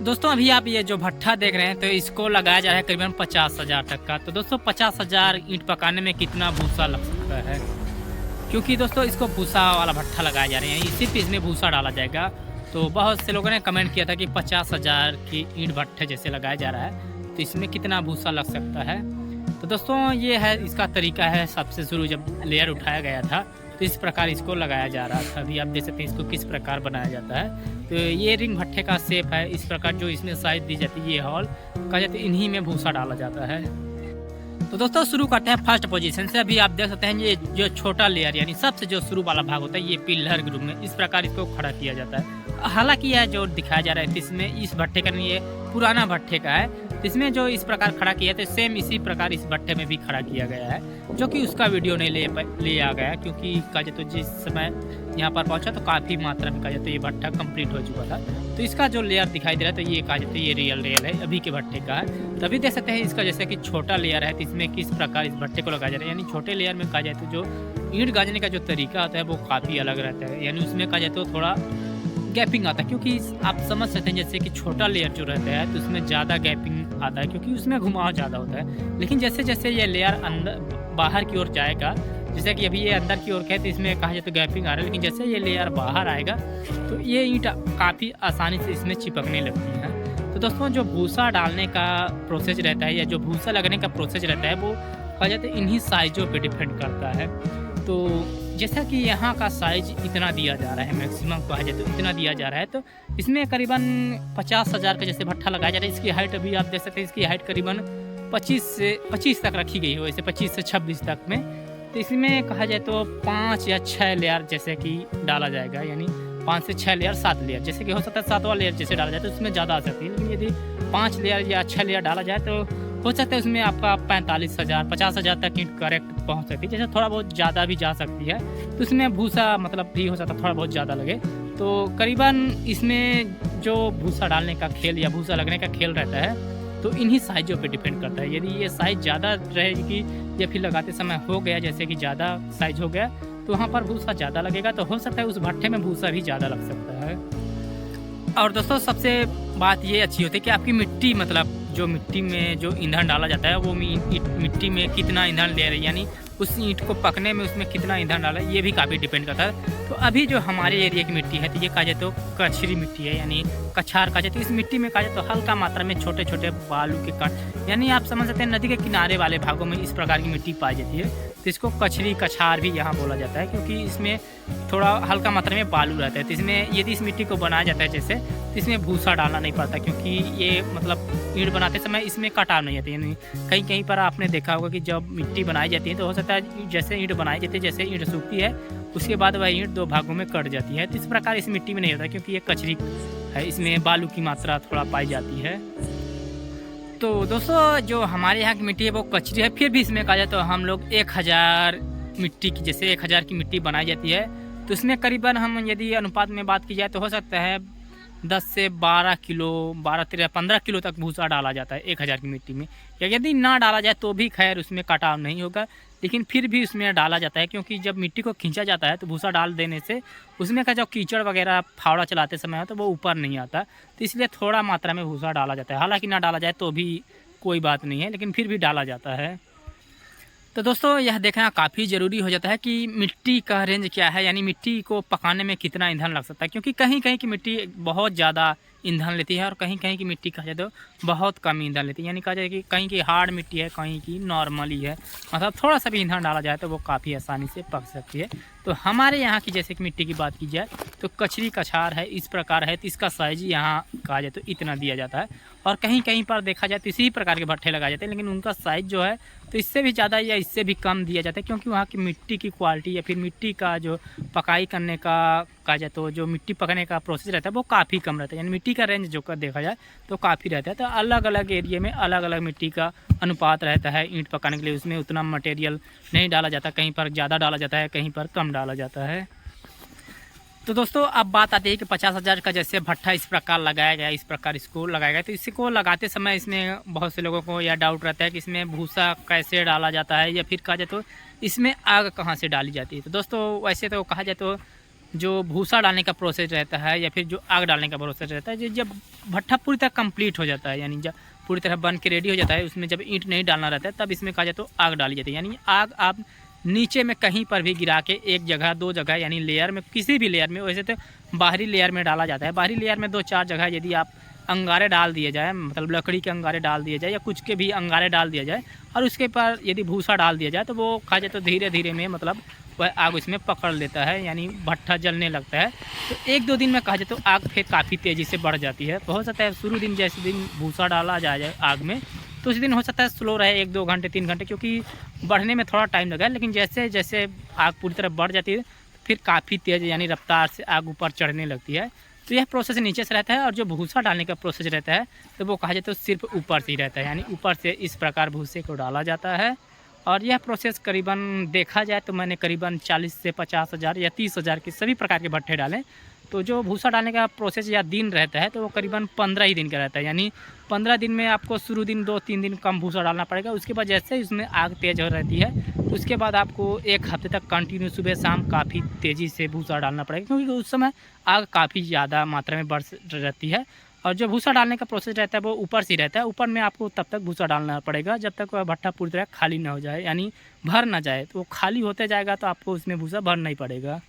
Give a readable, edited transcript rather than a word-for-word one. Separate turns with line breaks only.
दोस्तों अभी आप ये जो भट्ठा देख रहे हैं तो इसको लगाया जा रहा है करीबन 50,000 तक का। तो दोस्तों 50,000 ईंट पकाने में कितना भूसा लग सकता है, क्योंकि दोस्तों इसको भूसा वाला भट्ठा लगाया जा रहे हैं, इसी पे इसमें भूसा डाला जाएगा। तो बहुत से लोगों ने कमेंट किया था कि 50,000 की ईंट भट्ठे जैसे लगाया जा रहा है तो इसमें कितना भूसा लग सकता है। तो दोस्तों ये है इसका तरीका है, सबसे शुरू जब लेयर उठाया गया था तो इस प्रकार इसको लगाया जा रहा था। अभी आप देख सकते हैं इसको किस प्रकार बनाया जाता है। तो ये रिंग भट्ठे का शेप है, इस प्रकार जो इसमें साइज दी जाती है, ये हॉल कहा जाता है, इन्हीं में भूसा डाला जाता है। तो दोस्तों शुरू करते हैं फर्स्ट पोजीशन से। अभी आप देख सकते हैं ये जो छोटा लेयर यानी सबसे जो शुरू वाला भाग होता है, ये पिलर के रूप में इस प्रकार इसको खड़ा किया जाता है। हालांकि यह जो दिखाया जा रहा है इसमें इस भट्ठे का नहीं, ये पुराना भट्ठे का है, इसमें जो इस प्रकार खड़ा किया तो सेम इसी प्रकार इस भट्ठे में भी खड़ा किया गया है, जो कि उसका वीडियो नहीं ले आ गया, क्योंकि कहा जाए तो जिस समय यहाँ पर पहुंचा तो काफ़ी मात्रा में कहा जाए तो ये भट्ठा कंप्लीट हो चुका था। तो इसका जो लेयर दिखाई दे रहा है तो ये कहा जाता है ये रियल है, अभी के भट्ठे का है। तभी देख सकते हैं इसका जैसे कि छोटा लेयर है तो इसमें किस प्रकार इस भट्ठे को लगाया जा रहा है। यानी छोटे लेयर में कहा जाए तो जो ईंट गाजने का जो तरीका होता है वो काफ़ी अलग रहता है, यानी उसमें कहा जाए तो थोड़ा गैपिंग आता है, क्योंकि आप समझ सकते हैं जैसे कि छोटा लेयर जो रहता है तो उसमें ज़्यादा गैपिंग आता है, क्योंकि उसमें घुमाव ज़्यादा होता है। लेकिन जैसे जैसे ये लेयर अंदर बाहर की ओर जाएगा, जैसे कि अभी ये अंदर की ओर है तो इसमें कहा जाए तो गैपिंग आ रहा है, लेकिन जैसे ये लेयर बाहर आएगा तो ये ईंट काफ़ी आसानी से इसमें चिपकने लगती है। तो दोस्तों जो भूसा डालने का प्रोसेस रहता है या जो भूसा लगने का प्रोसेस रहता है वो कहा जाता है इन्हीं साइज़ों पे डिपेंड करता है। तो जैसा कि यहाँ का साइज इतना दिया जा रहा है, मैक्सिमम कहा जाए तो इतना दिया जा रहा है, तो इसमें करीबन 50,000 का जैसे भट्ठा लगाया जा रहा है। इसकी हाइट अभी आप देख सकते हैं, इसकी हाइट करीबन 25 तक रखी गई है, वैसे 25 से 26 तक में। तो इसमें कहा जाए तो 5 या 6 लेयर जैसे कि डाला जाएगा, यानी 5 से 6 लेयर 7 लेयर, जैसे कि हो सकता है 7वां लेयर जैसे डाला जाए तो उसमें ज़्यादा आ सकती है। लेकिन यदि 5 लेयर या 6 लेयर डाला जाए तो हो सकता है उसमें आपका 45,000 50,000 तक ईंट करेक्ट पहुंच सकती है। जैसे थोड़ा बहुत ज़्यादा भी जा सकती है तो उसमें भूसा मतलब भी हो सकता है थोड़ा बहुत ज़्यादा लगे। तो करीबन इसमें जो भूसा डालने का खेल या भूसा लगने का खेल रहता है तो इन्हीं साइज़ों पे डिपेंड करता है। यदि ये साइज़ ज़्यादा रहेगी या फिर लगाते समय हो गया जैसे कि ज़्यादा साइज हो गया तो वहाँ पर भूसा ज़्यादा लगेगा, तो हो सकता है उस भट्ठे में भूसा भी ज़्यादा लग सकता है। और दोस्तों सबसे बात ये अच्छी होती है कि आपकी मिट्टी मतलब जो मिट्टी में जो ईंधन डाला जाता है वो मिट्टी में कितना ईंधन ले रही है, यानी उस ईंट को पकने में उसमें कितना ईंधन डाला है, ये भी काफ़ी डिपेंड करता है। तो अभी जो हमारे एरिया की मिट्टी है तो ये कहा जाए तो कचरी मिट्टी है, यानी कछार कहा जाए तो इस मिट्टी में कहा जाए तो हल्का मात्रा में छोटे छोटे बालू के कण, यानी आप समझ सकते हैं नदी के किनारे वाले भागों में इस प्रकार की मिट्टी पाई जाती है, तो इसको कचरी कछार भी यहाँ बोला जाता है, क्योंकि इसमें थोड़ा हल्का मात्रा में बालू रहता है। तो इसमें यदि इस मिट्टी को बनाया जाता है जैसे तो इसमें भूसा डालना नहीं पड़ता, क्योंकि ये मतलब ईंट बनाते समय इसमें कटाव नहीं आती। यानी कहीं कहीं पर आपने देखा होगा कि जब मिट्टी बनाई जाती है तो हो सकता है जैसे ईंट बनाई जाती है, जैसे ईंट सूखती है उसके बाद वह ईंट 2 भागों में कट जाती है। तो इस प्रकार इस मिट्टी में नहीं होता, क्योंकि ये कचरी है, इसमें बालू की मात्रा थोड़ा पाई जाती है। तो दोस्तों जो हमारे यहाँ की मिट्टी है वो कचरी है, फिर भी इसमें कहा जाए तो हम लोग 1000 मिट्टी की जैसे 1000 की मिट्टी बनाई जाती है तो इसमें करीबन हम यदि अनुपात में बात की जाए तो हो सकता है 10 से 12 किलो 15 किलो तक भूसा डाला जाता है 1000 की मिट्टी में। या यदि ना डाला जाए तो भी खैर उसमें कटाव नहीं होगा, लेकिन फिर भी उसमें डाला जाता है, क्योंकि जब मिट्टी को खींचा जाता है तो भूसा डाल देने से उसमें का जो कीचड़ वगैरह फावड़ा चलाते समय हो तो वो ऊपर नहीं आता, तो इसलिए थोड़ा मात्रा में भूसा डाला जाता है। हालांकि ना डाला जाए तो भी कोई बात नहीं है, लेकिन फिर भी डाला जाता है। तो दोस्तों यह देखना काफ़ी ज़रूरी हो जाता है कि मिट्टी का रेंज क्या है, यानी मिट्टी को पकाने में कितना ईंधन लग सकता है, क्योंकि कहीं कहीं की मिट्टी बहुत ज़्यादा ईंधन लेती है और कहीं कहीं की मिट्टी कहा जाए तो बहुत कम ईंधन लेती है। यानी कहा जाए कि कहीं की हार्ड मिट्टी है, कहीं की नॉर्मली है, मतलब थोड़ा सा भी ईंधन डाला जाए तो वो काफ़ी आसानी से पक सकती है। तो हमारे यहाँ की जैसे कि मिट्टी की बात की जाए तो कचरी कछार है, इस प्रकार है, तो इसका साइज यहाँ कहा जाए तो इतना दिया जाता है। और कहीं कहीं पर देखा जाए तो इसी प्रकार के भट्ठे लगाए जाते हैं, लेकिन उनका साइज़ जो है तो इससे भी ज़्यादा या इससे भी कम दिया जाता है, क्योंकि वहाँ की मिट्टी की क्वालिटी या फिर मिट्टी का जो पकाई करने का कहा जाए तो जो मिट्टी पकने का प्रोसेस रहता है वो काफ़ी कम रहता है। यानी मिट्टी का रेंज जो देखा जाए तो काफ़ी रहता है। तो अलग अलग एरिया में अलग अलग मिट्टी का अनुपात रहता है ईंट पकाने के लिए, उसमें उतना मटेरियल नहीं डाला जाता, कहीं पर ज़्यादा डाला जाता है, कहीं पर कम डाला जाता है। तो दोस्तों अब बात आती है कि 50,000 का जैसे भट्ठा इस प्रकार लगाया गया, इस प्रकार इसको लगाया गया, तो इसको लगाते समय इसमें बहुत से लोगों को यह डाउट रहता है कि इसमें भूसा कैसे डाला जाता है या फिर कहा जाए तो इसमें आग कहाँ से डाली जाती है। तो दोस्तों वैसे तो कहा जाए तो जो भूसा डालने का प्रोसेस रहता है या फिर जो आग डालने का प्रोसेस रहता है, जब भट्ठा पूरी तरह कंप्लीट हो जाता है, यानी जब पूरी तरह बन के रेडी हो जाता है, उसमें जब ईंट नहीं डालना रहता है तब इसमें कहा जाए तो आग डाली जाती है। यानी आग आप नीचे में कहीं पर भी गिरा के एक जगह दो जगह यानी लेयर में, किसी भी लेयर में, वैसे तो बाहरी लेयर में डाला जाता है, बाहरी लेयर में 2-4 जगह यदि आप अंगारे डाल दिए जाए, मतलब लकड़ी के अंगारे डाल दिए जाए या कुछ के भी अंगारे डाल दिया जाए और उसके पर यदि भूसा डाल दिया जाए तो वो कहा जाए तो धीरे धीरे में मतलब वह आग उसमें पकड़ लेता है, यानी भट्ठा जलने लगता है। तो 1-2 दिन में कहा जाए तो आग फिर काफ़ी तेज़ी से बढ़ जाती है। तो हो सकता है शुरू दिन जैसे दिन भूसा डाला जाए आग में तो उस दिन हो सकता है स्लो रहे 1-2 घंटे 3 घंटे, क्योंकि बढ़ने में थोड़ा टाइम लगा, लेकिन जैसे जैसे आग पूरी तरह बढ़ जाती है फिर काफ़ी तेज़ यानी रफ्तार से आग ऊपर चढ़ने लगती है। तो यह प्रोसेस नीचे से रहता है और जो भूसा डालने का प्रोसेस रहता है तो वो कहा जाए तो सिर्फ ऊपर से ही रहता है, यानी ऊपर से इस प्रकार भूसे को डाला जाता है। और यह प्रोसेस करीबन देखा जाए तो मैंने करीबन 40 से 50 हज़ार या 30 हज़ार के सभी प्रकार के भट्ठे डाले। तो जो भूसा डालने का प्रोसेस या दिन रहता है तो वो करीबन 15 ही दिन का रहता है, यानी 15 दिन में आपको शुरू दिन 2-3 दिन कम भूसा डालना पड़ेगा, उसके बाद जैसे ही उसमें आग तेज़ हो रहती है उसके बाद आपको 1 हफ्ते तक कंटिन्यू सुबह शाम काफ़ी तेज़ी से भूसा डालना पड़ेगा, क्योंकि उस समय आग काफ़ी ज़्यादा मात्रा में बढ़ रहती है। और जो भूसा डालने का प्रोसेस रहता है वो ऊपर से रहता है, ऊपर में आपको तब तक भूसा डालना पड़ेगा जब तक वह भट्ठा पूरी तरह खाली ना हो जाए, यानी भर ना जाए। तो वो खाली होते जाएगा तो आपको उसमें भूसा भरना ही पड़ेगा।